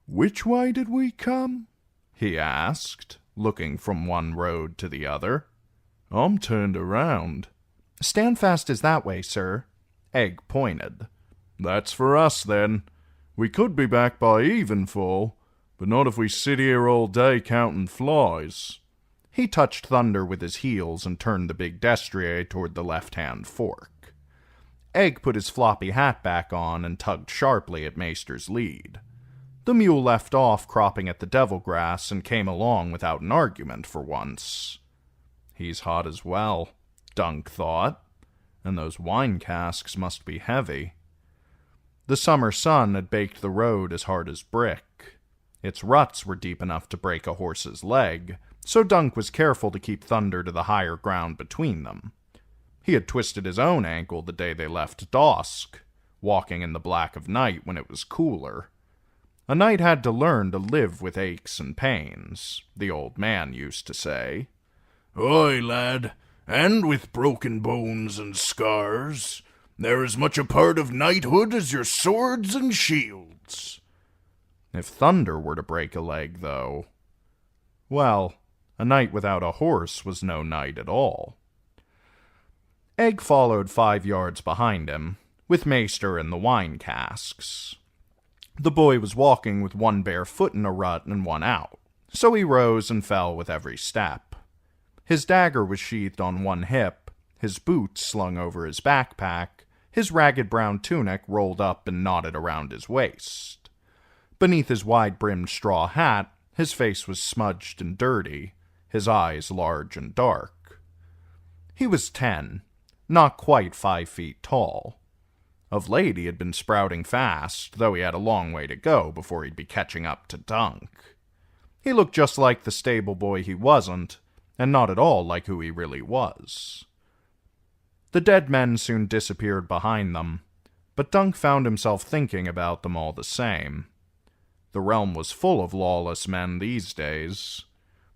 "Which way did we come?" he asked, looking from one road to the other. "I'm turned around." "Standfast is that way, sir." Egg pointed. "That's for us, then. We could be back by evenfall, but not if we sit here all day counting flies." He touched Thunder with his heels and turned the big destrier toward the left-hand fork. Egg put his floppy hat back on and tugged sharply at Maester's lead. The mule left off cropping at the devil grass and came along without an argument for once. He's hot as well, Dunk thought, and those wine casks must be heavy. The summer sun had baked the road as hard as brick. Its ruts were deep enough to break a horse's leg, so Dunk was careful to keep Thunder to the higher ground between them. He had twisted his own ankle the day they left Dosk, walking in the black of night when it was cooler. A knight had to learn to live with aches and pains, the old man used to say. "Aye, lad, and with broken bones and scars. They're as much a part of knighthood as your swords and shields." If Thunder were to break a leg, though, well, a knight without a horse was no knight at all. Egg followed 5 yards behind him, with Maester and the wine casks. The boy was walking with one bare foot in a rut and one out, so he rose and fell with every step. His dagger was sheathed on one hip, his boots slung over his backpack, his ragged brown tunic rolled up and knotted around his waist. Beneath his wide-brimmed straw hat, his face was smudged and dirty, his eyes large and dark. He was 10, not quite 5 feet tall. Of late he had been sprouting fast, though he had a long way to go before he'd be catching up to Dunk. He looked just like the stable boy he wasn't, and not at all like who he really was. The dead men soon disappeared behind them, but Dunk found himself thinking about them all the same. The realm was full of lawless men these days.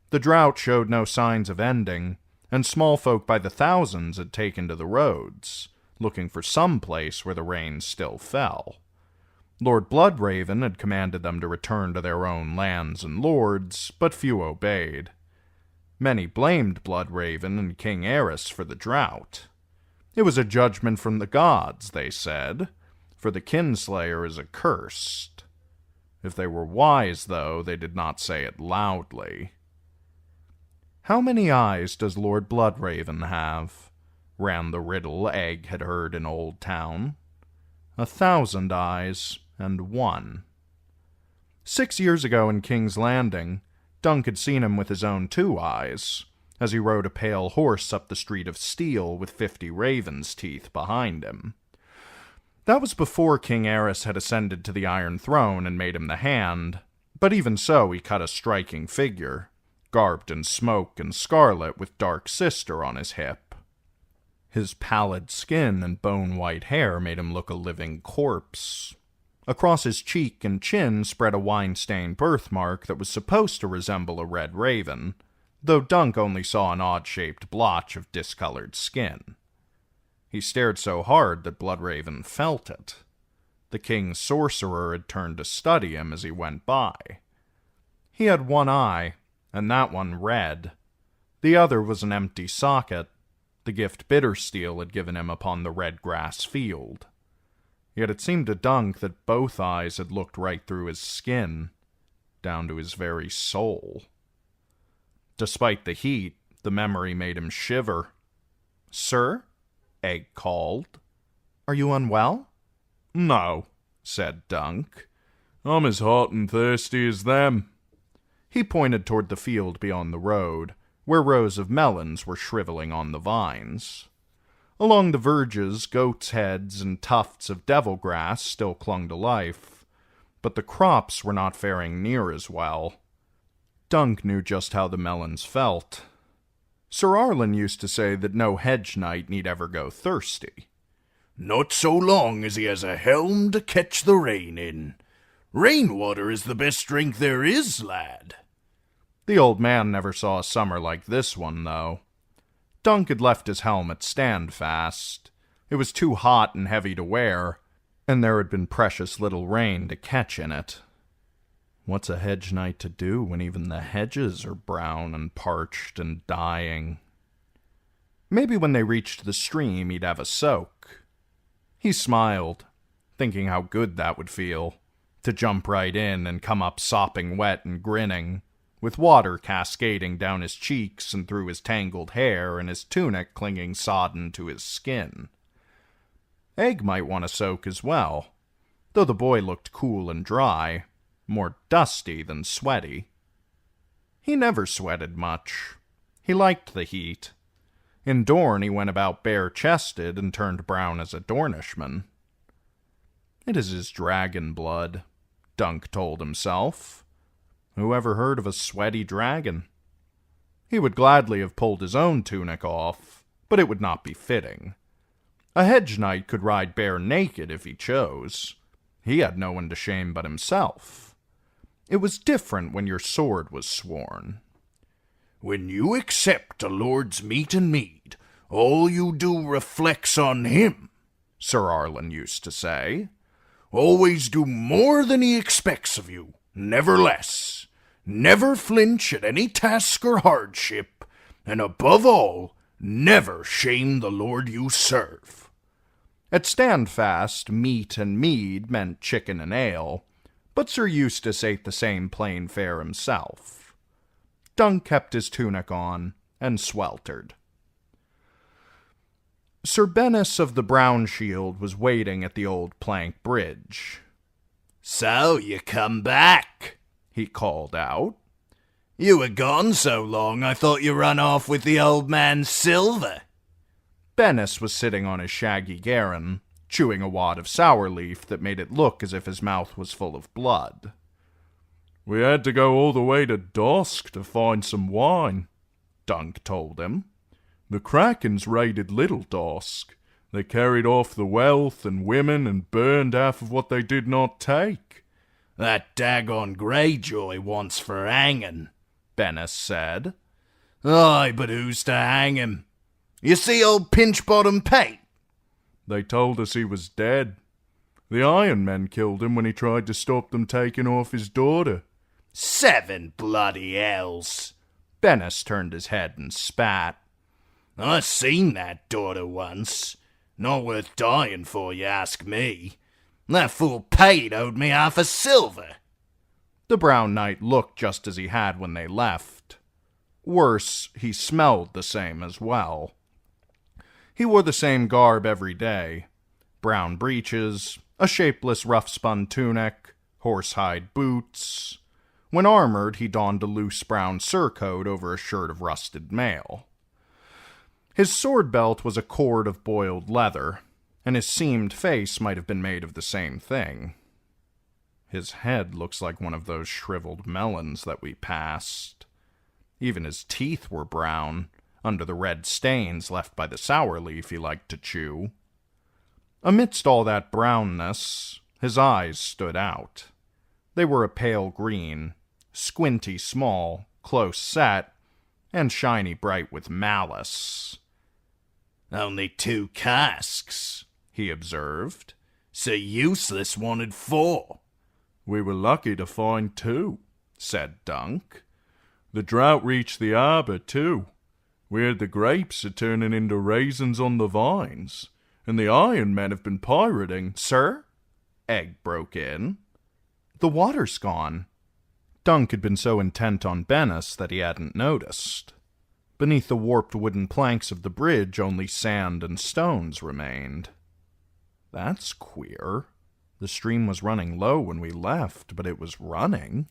The drought showed no signs of ending, and small folk by the thousands had taken to the roads, looking for some place where the rain still fell. Lord Bloodraven had commanded them to return to their own lands and lords, but few obeyed. Many blamed Bloodraven and King Aerys for the drought. It was a judgment from the gods, they said, for the kinslayer is accursed. If they were wise, though, they did not say it loudly. "How many eyes does Lord Bloodraven have?" ran the riddle Egg had heard in Old Town. 1,000 eyes and 1. 6 years ago in King's Landing, Dunk had seen him with his own 2 eyes, as he rode a pale horse up the street of steel with 50 ravens' teeth behind him. That was before King Aerys had ascended to the Iron Throne and made him the Hand, but even so he cut a striking figure, garbed in smoke and scarlet with Dark Sister on his hip. His pallid skin and bone-white hair made him look a living corpse. Across his cheek and chin spread a wine-stained birthmark that was supposed to resemble a red raven, though Dunk only saw an odd-shaped blotch of discolored skin. He stared so hard that Bloodraven felt it. The king's sorcerer had turned to study him as he went by. He had one eye, and that one red. The other was an empty socket, the gift Bittersteel had given him upon the red grass field. Yet it seemed to Dunk that both eyes had looked right through his skin, down to his very soul. Despite the heat, the memory made him shiver. "Sir?" Egg called. "Are you unwell?" "No," said Dunk. "I'm as hot and thirsty as them." He pointed toward the field beyond the road, where rows of melons were shriveling on the vines. Along the verges, goats' heads and tufts of devil grass still clung to life, but the crops were not faring near as well. Dunk knew just how the melons felt. Sir Arlen used to say that no hedge knight need ever go thirsty. "Not so long as he has a helm to catch the rain in. Rainwater is the best drink there is, lad." The old man never saw a summer like this one, though. Dunk had left his helm at Standfast. It was too hot and heavy to wear, and there had been precious little rain to catch in it. What's a hedge knight to do when even the hedges are brown and parched and dying? Maybe when they reached the stream he'd have a soak. He smiled, thinking how good that would feel, to jump right in and come up sopping wet and grinning, with water cascading down his cheeks and through his tangled hair and his tunic clinging sodden to his skin. Egg might want a soak as well, though the boy looked cool and dry, more dusty than sweaty. He never sweated much. He liked the heat. In Dorne he went about bare-chested and turned brown as a Dornishman. It is his dragon blood, Dunk told himself. Who ever heard of a sweaty dragon? He would gladly have pulled his own tunic off, but it would not be fitting. A hedge knight could ride bare naked if he chose. He had no one to shame but himself. It was different when your sword was sworn. When you accept a lord's meat and mead, all you do reflects on him, Sir Arlen used to say. Always do more than he expects of you, never less. Never flinch at any task or hardship, and above all, never shame the lord you serve. At Standfast, meat and mead meant chicken and ale, but Sir Eustace ate the same plain fare himself. Dunk kept his tunic on and sweltered. Sir Bennis of the Brown Shield was waiting at the old plank bridge. "So you come back," he called out. "You were gone so long I thought you run off with the old man's silver." Bennis was sitting on his shaggy garron, chewing a wad of sour leaf that made it look as if his mouth was full of blood. "We had to go all the way to Dosk to find some wine," Dunk told him. "The Krakens raided Little Dosk. They carried off the wealth and women and burned half of what they did not take." "That daggone Greyjoy wants for hanging," Bennis said. "Aye, but who's to hang him? You see old Pinch-Bottom Pate?" "They told us he was dead. The Iron Men killed him when he tried to stop them taking off his daughter." "Seven bloody hells!" Bennis turned his head and spat. "I seen that daughter once. Not worth dying for, you ask me. That fool Pate owed me half a silver." The Brown Knight looked just as he had when they left. Worse, he smelled the same as well. He wore the same garb every day. Brown breeches, a shapeless rough-spun tunic, horsehide boots. When armored, he donned a loose brown surcoat over a shirt of rusted mail. His sword belt was a cord of boiled leather, and his seamed face might have been made of the same thing. His head looks like one of those shriveled melons that we passed. Even his teeth were brown, under the red stains left by the sour leaf he liked to chew. Amidst all that brownness, his eyes stood out. They were a pale green, squinty small, close set, and shiny bright with malice. "Only 2 casks," he observed. "So useless wanted 4. "We were lucky to find 2, said Dunk. "The drought reached the arbor, too. We heard the grapes are turning into raisins on the vines, and the Iron Men have been pirating." "Sir?" Egg broke in. "The water's gone." Dunk had been so intent on Bennis that he hadn't noticed. Beneath the warped wooden planks of the bridge, only sand and stones remained. That's queer. The stream was running low when we left, but it was running.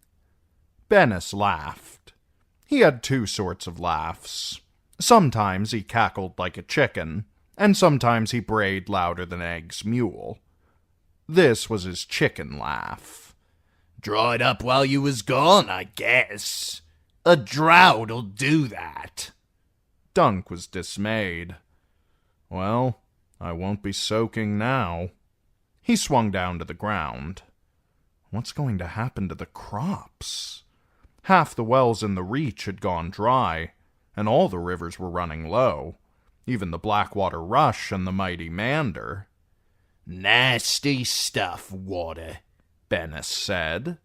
Bennis laughed. He had 2 sorts of laughs. Sometimes he cackled like a chicken, and sometimes he brayed louder than Egg's mule. This was his chicken laugh. "Dried up while you was gone, I guess. A drought'll do that." Dunk was dismayed. "Well, I won't be soaking now." He swung down to the ground. What's going to happen to the crops? Half the wells in the Reach had gone dry, and all the rivers were running low, even the Blackwater Rush and the mighty Mander. "Nasty stuff, water," Bennis said.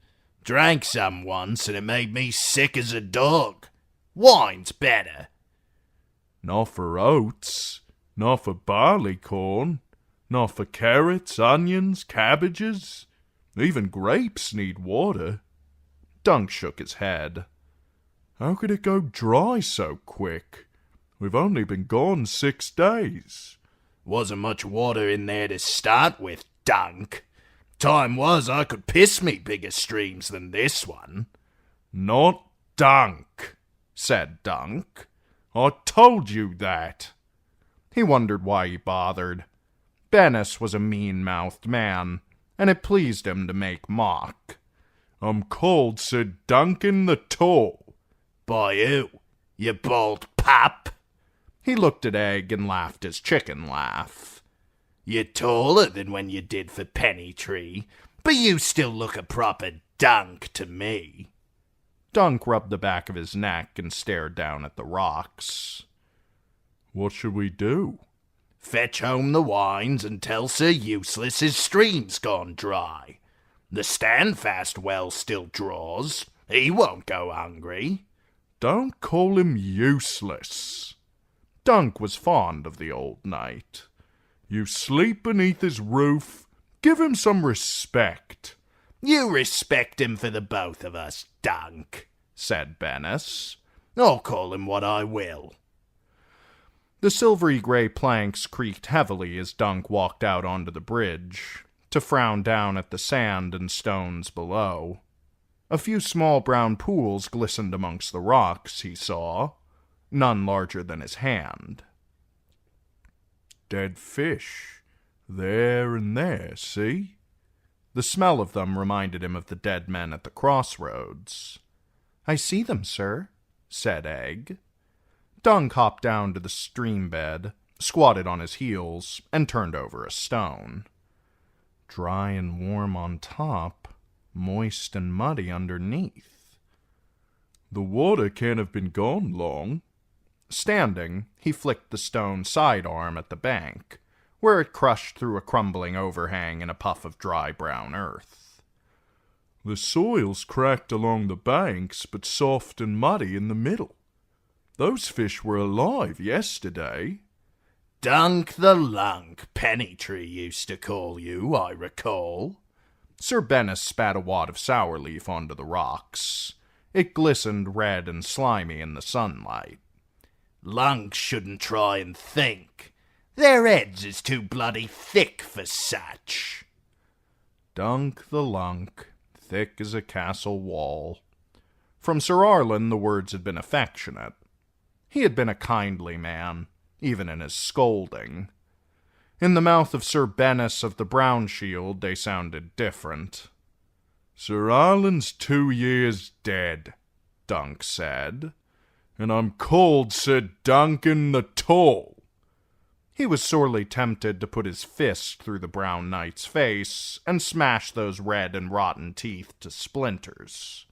Drank some once, and it made me sick as a dog. Wine's better. Not for oats, not for barleycorn, not for carrots, onions, cabbages. Even grapes need water. Dunk shook his head. How could it go dry so quick? We've only been gone 6 days. Wasn't much water in there to start with, Dunk. Time was I could piss me bigger streams than this one. Not Dunk, said Dunk. I told you that. He wondered why he bothered. Bennis was a mean-mouthed man, and it pleased him to make mock. I'm called Sir Duncan the Tall. By who? You bald pap? He looked at Egg and laughed his chicken laugh. You're taller than when you did for Pennytree, but you still look a proper dunk to me. Dunk rubbed the back of his neck and stared down at the rocks. What should we do? Fetch home the wines and tell Sir Useless his stream's gone dry. The Standfast well still draws. He won't go hungry. Don't call him useless. Dunk was fond of the old knight. You sleep beneath his roof. Give him some respect. You respect him for the both of us, Dunk, said Bennis. I'll call him what I will. The silvery gray planks creaked heavily as Dunk walked out onto the bridge, to frown down at the sand and stones below. A few small brown pools glistened amongst the rocks, he saw, none larger than his hand. Dead fish, there and there, see? The smell of them reminded him of the dead men at the crossroads. I see them, sir, said Egg. Dunk hopped down to the stream bed, squatted on his heels, and turned over a stone. Dry and warm on top, moist and muddy underneath. The water can't have been gone long. Standing, he flicked the stone sidearm at the bank, where it crushed through a crumbling overhang in a puff of dry brown earth. The soil's cracked along the banks, but soft and muddy in the middle. Those fish were alive yesterday. Dunk the Lunk, Pennytree used to call you, I recall. Sir Bennis spat a wad of sour leaf onto the rocks. It glistened red and slimy in the sunlight. Lunks shouldn't try and think. Their heads is too bloody thick for such. Dunk the Lunk, thick as a castle wall. From Sir Arlen the words had been affectionate. He had been a kindly man, even in his scolding. In the mouth of Sir Bennis of the Brown Shield they sounded different. Sir Arlen's 2 years dead, Dunk said, and I'm called Sir Duncan the Tall. He was sorely tempted to put his fist through the brown knight's face and smash those red and rotten teeth to splinters.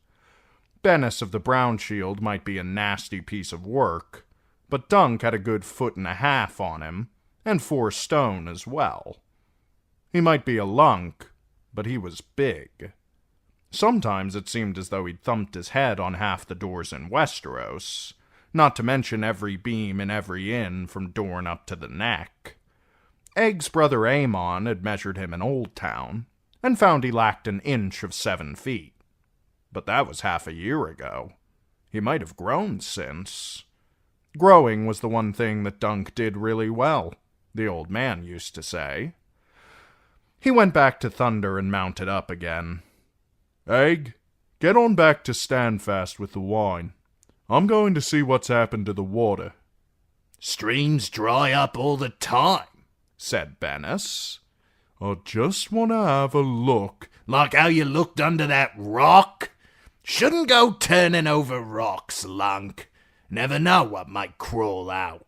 Bennis of the Brown Shield might be a nasty piece of work, but Dunk had a good 1.5 feet on him, and 4 stone as well. He might be a lunk, but he was big. Sometimes it seemed as though he'd thumped his head on half the doors in Westeros, not to mention every beam in every inn from Dorne up to the neck. Egg's brother Aemon had measured him in Old Town, and found he lacked an inch of 7 feet. But that was half a year ago. He might have grown since. Growing was the one thing that Dunk did really well, the old man used to say. He went back to Thunder and mounted up again. Egg, get on back to Standfast with the wine. I'm going to see what's happened to the water. Streams dry up all the time, said Bennis. I just want to have a look. Like how you looked under that rock? Shouldn't go turning over rocks, Lunk. Never know what might crawl out.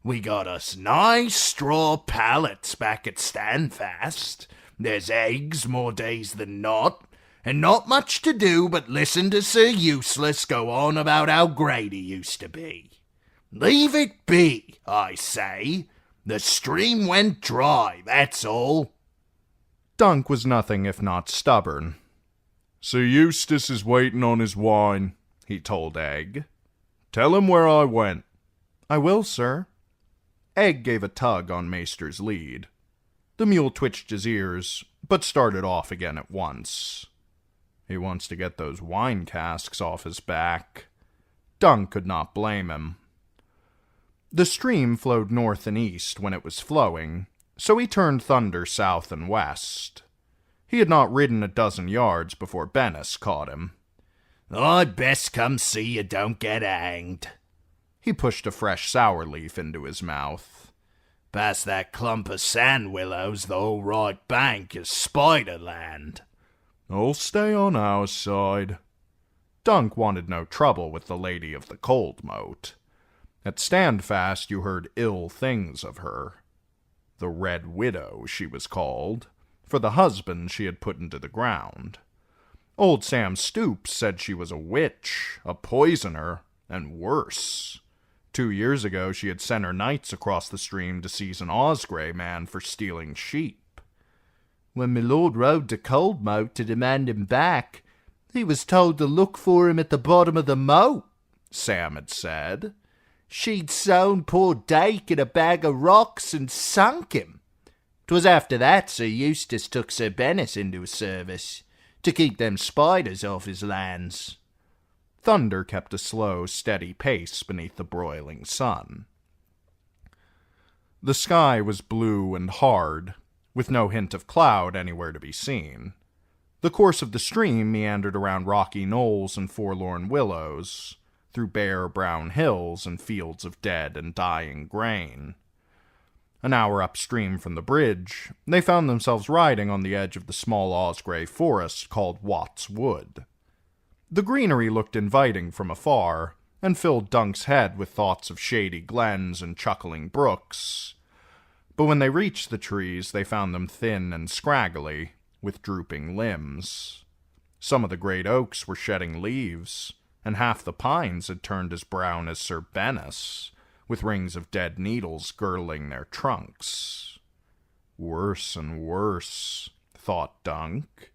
We got us nice straw pallets back at Standfast. There's eggs more days than not, and not much to do but listen to Sir Useless go on about how great he used to be. Leave it be, I say. The stream went dry, that's all. Dunk was nothing if not stubborn. Sir Eustace is waiting on his wine, he told Egg. Tell him where I went. I will, sir. Egg gave a tug on Maester's lead. The mule twitched his ears, but started off again at once. He wants to get those wine casks off his back. Dunk could not blame him. The stream flowed north and east when it was flowing, so he turned Thunder south and west. He had not ridden a dozen yards before Bennis caught him. I'd best come see you don't get hanged. He pushed a fresh sour leaf into his mouth. Past that clump of sand willows, the whole right bank is spider land. I'll stay on our side. Dunk wanted no trouble with the lady of the cold moat. At Standfast you heard ill things of her. The Red Widow, she was called, for the husband she had put into the ground. Old Sam Stoops said she was a witch, a poisoner, and worse. 2 years ago she had sent her knights across the stream to seize an Osgrey man for stealing sheep. When my lord rode to Coldmoat to demand him back, he was told to look for him at the bottom of the moat, Sam had said. She'd sewn poor Dake in a bag of rocks and sunk him. 'Twas after that Sir Eustace took Sir Bennis into his service, to keep them spiders off his lands. Thunder kept a slow, steady pace beneath the broiling sun. The sky was blue and hard, with no hint of cloud anywhere to be seen. The course of the stream meandered around rocky knolls and forlorn willows, through bare brown hills and fields of dead and dying grain. An hour upstream from the bridge, they found themselves riding on the edge of the small Osgrey forest called Watts Wood. The greenery looked inviting from afar, and filled Dunk's head with thoughts of shady glens and chuckling brooks. But when they reached the trees, they found them thin and scraggly, with drooping limbs. Some of the great oaks were shedding leaves, and half the pines had turned as brown as Sir Bennis, with rings of dead needles girdling their trunks. Worse and worse, thought Dunk.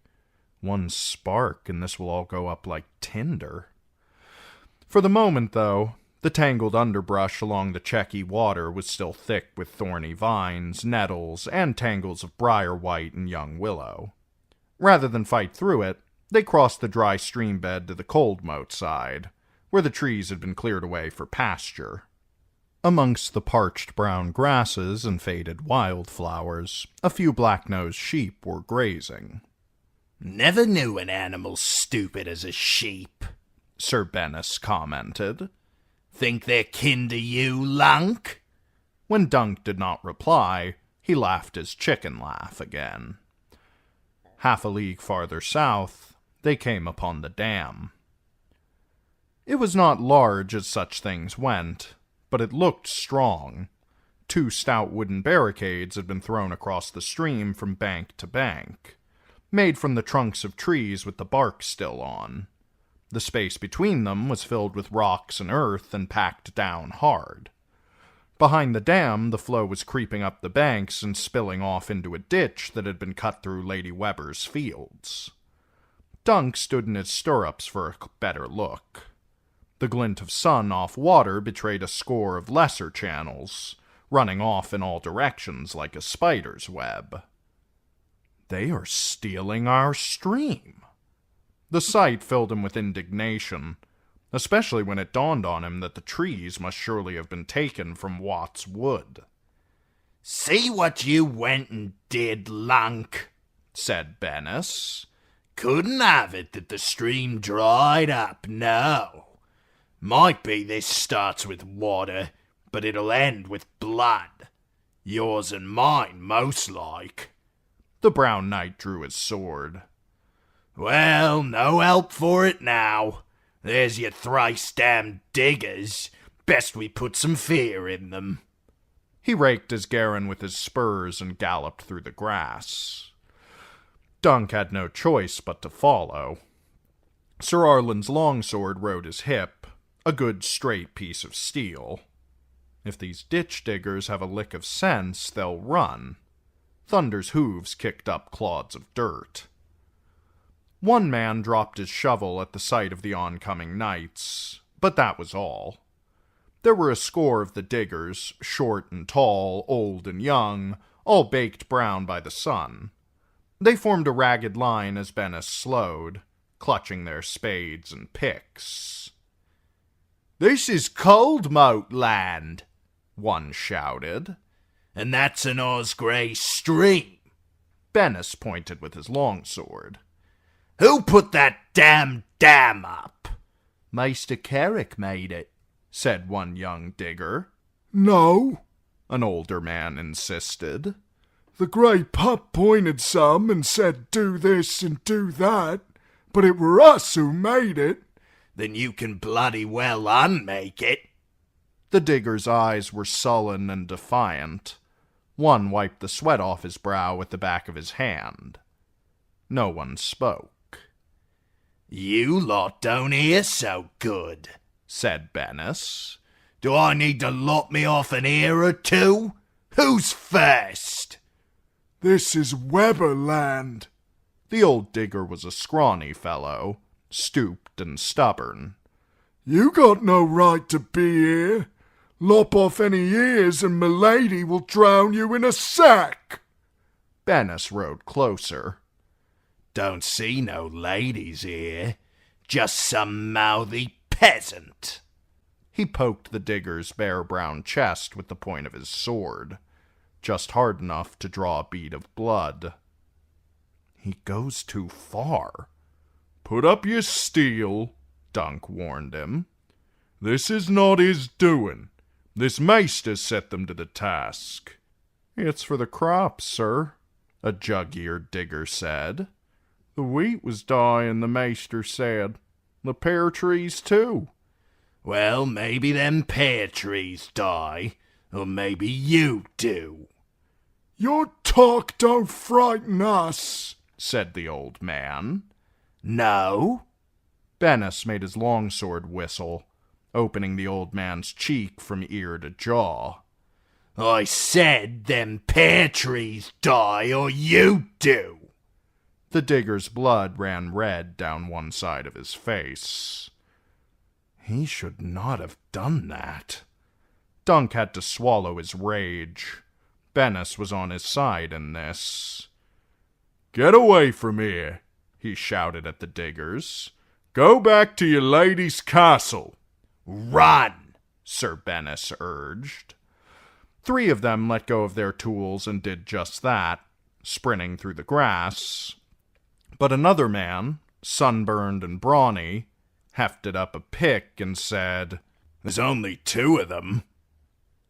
One spark, and this will all go up like tinder. For the moment, though, the tangled underbrush along the checky water was still thick with thorny vines, nettles, and tangles of briar-white and young willow. Rather than fight through it, they crossed the dry stream bed to the cold moat side, where the trees had been cleared away for pasture. Amongst the parched brown grasses and faded wildflowers, a few black-nosed sheep were grazing. Never knew an animal stupid as a sheep, Sir Bennis commented. Think they're kin to you, Lunk? When Dunk did not reply, he laughed his chicken laugh again. Half a league farther south, they came upon the dam. It was not large as such things went, but it looked strong. 2 stout wooden barricades had been thrown across the stream from bank to bank, made from the trunks of trees with the bark still on. The space between them was filled with rocks and earth and packed down hard. Behind the dam, the flow was creeping up the banks and spilling off into a ditch that had been cut through Lady Weber's fields. Dunk stood in his stirrups for a better look. The glint of sun off water betrayed a score of lesser channels, running off in all directions like a spider's web. They are stealing our stream. The sight filled him with indignation, especially when it dawned on him that the trees must surely have been taken from Watts Wood. See what you went and did, Lunk, said Bennis. Couldn't have it that the stream dried up, no. Might be this starts with water, but it'll end with blood. Yours and mine, most like. The Brown Knight drew his sword. Well, no help for it now. There's your thrice-damned diggers. Best we put some fear in them. He raked his garron with his spurs and galloped through the grass. Dunk had no choice but to follow. Sir Arlen's longsword rode his hip, a good straight piece of steel. If these ditch diggers have a lick of sense, they'll run. Thunder's hooves kicked up clods of dirt. One man dropped his shovel at the sight of the oncoming knights, but that was all. There were a score of the diggers, short and tall, old and young, all baked brown by the sun. They formed a ragged line as Bennis slowed, clutching their spades and picks. "This is Cold Moat land," one shouted. "And that's an Osgrey stream." Bennis pointed with his longsword. "Who put that damn dam up?" "Maister Carrick made it," said one young digger. "No," an older man insisted. "The grey pup pointed some and said do this and do that, but it were us who made it." "Then you can bloody well unmake it." The digger's eyes were sullen and defiant. One wiped the sweat off his brow with the back of his hand. No one spoke. "You lot don't hear so good," said Bennis. "Do I need to lop me off an ear or two? Who's first?" "This is Weber land." The old digger was a scrawny fellow, stooped and stubborn. "You got no right to be here. Lop off any ears and milady will drown you in a sack." Bennis rode closer. "Don't see no ladies here. Just some mouthy peasant." He poked the digger's bare brown chest with the point of his sword, just hard enough to draw a bead of blood. "He goes too far." "Put up your steel," Dunk warned him. "This is not his doing. This maester set them to the task." "It's for the crops, sir," a jug-eared digger said. "The wheat was dying, the maester said. The pear trees, too." "Well, maybe them pear trees die, or maybe you do." "Your talk don't frighten us," said the old man. "No?" Bennis made his longsword whistle, opening the old man's cheek from ear to jaw. "I said them pear trees die, or you do." The digger's blood ran red down one side of his face. He should not have done that. Dunk had to swallow his rage. Bennis was on his side in this. "Get away from here," he shouted at the diggers. "Go back to your lady's castle." "Run," Sir Bennis urged. 3 of them let go of their tools and did just that, sprinting through the grass. But another man, sunburned and brawny, hefted up a pick and said, "There's only 2 of them."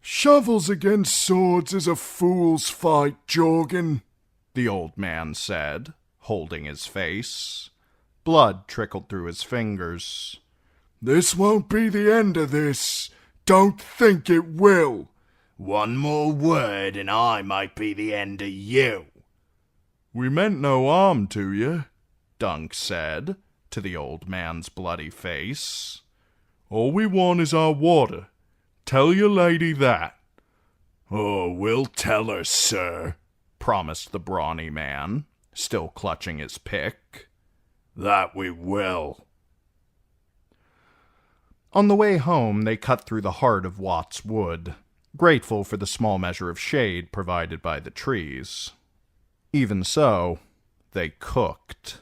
"Shovels against swords is a fool's fight, Jorgen," the old man said, holding his face. Blood trickled through his fingers. "This won't be the end of this. Don't think it will." "One more word and I might be the end of you." "We meant no harm to you," Dunk said, to the old man's bloody face. "All we want is our water. Tell your lady that." "Oh, we'll tell her, sir," promised the brawny man, still clutching his pick. "That we will." On the way home, they cut through the heart of Watt's Wood, grateful for the small measure of shade provided by the trees. Even so, they cooked.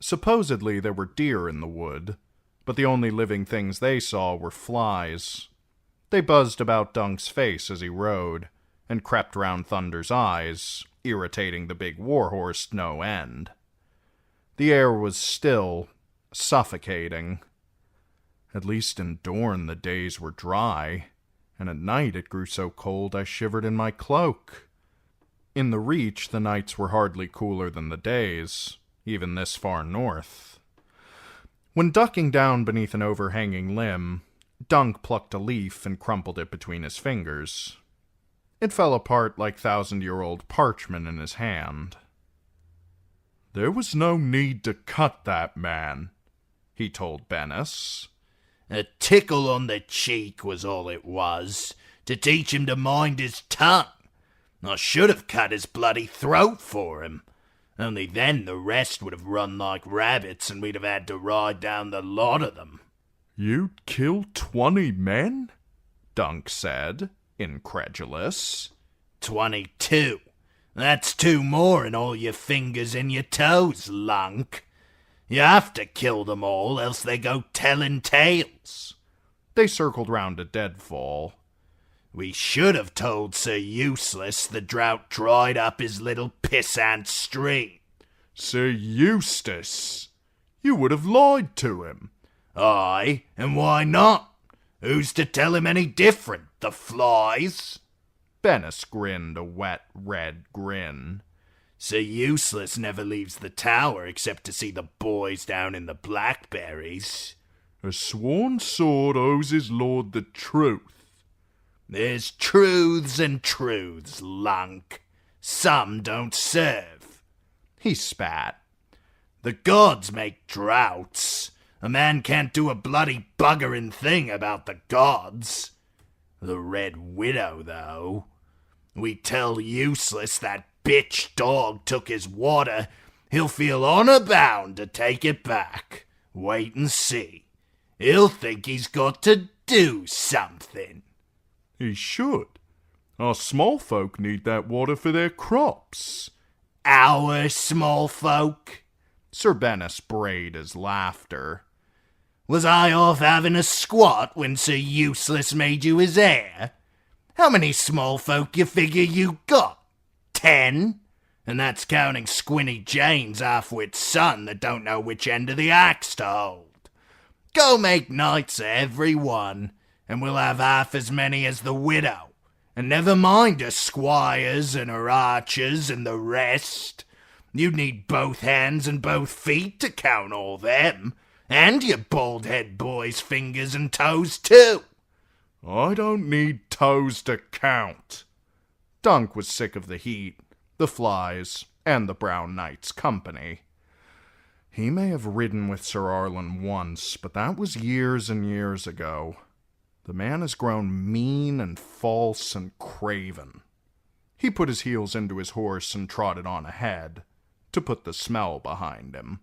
Supposedly there were deer in the wood, but the only living things they saw were flies. They buzzed about Dunk's face as he rode, and crept round Thunder's eyes, irritating the big warhorse no end. The air was still, suffocating. At least in Dorne the days were dry, and at night it grew so cold I shivered in my cloak. In the Reach the nights were hardly cooler than the days, even this far north. When ducking down beneath an overhanging limb, Dunk plucked a leaf and crumpled it between his fingers. It fell apart like 1,000-year-old parchment in his hand. "There was no need to cut that man," he told Bennis. "A tickle on the cheek was all it was, to teach him to mind his tongue. I should have cut his bloody throat for him. Only then the rest would have run like rabbits and we'd have had to ride down the lot of them. You'd kill 20 men? Dunk said, incredulous. 22. That's 2 more in all your fingers and your toes, lunk. You have to kill them all, else they go telling tales. They circled round a deadfall. We should have told Sir Useless the drought dried up his little pissant stream. Sir Eustace! You would have lied to him. Aye, and why not? Who's to tell him any different? The flies? Bennis grinned a wet, red grin. Sir Useless never leaves the tower except to see the boys down in the blackberries. A sworn sword owes his lord the truth. There's truths and truths, lunk. Some don't serve. He spat. The gods make droughts. A man can't do a bloody buggerin' thing about the gods. The Red Widow, though. We tell Useless that bitch dog took his water, he'll feel honor bound to take it back. Wait and see. He'll think he's got to do something. He should. Our small folk need that water for their crops. Our small folk? Sir Bennis brayed his laughter. Was I off having a squat when Sir Useless made you his heir? How many small folk you figure you got? 10? And that's counting Squinty Jane's half-wit son that don't know which end of the axe to hold. Go make knights of every one, and we'll have half as many as the widow. And never mind her squires and her archers and the rest. You'd need both hands and both feet to count all them, and your bald-head boy's fingers and toes too. I don't need toes to count. Dunk was sick of the heat, the flies, and the Brown Knight's company. He may have ridden with Sir Arlen once, but that was years and years ago. The man has grown mean and false and craven. He put his heels into his horse and trotted on ahead, to put the smell behind him.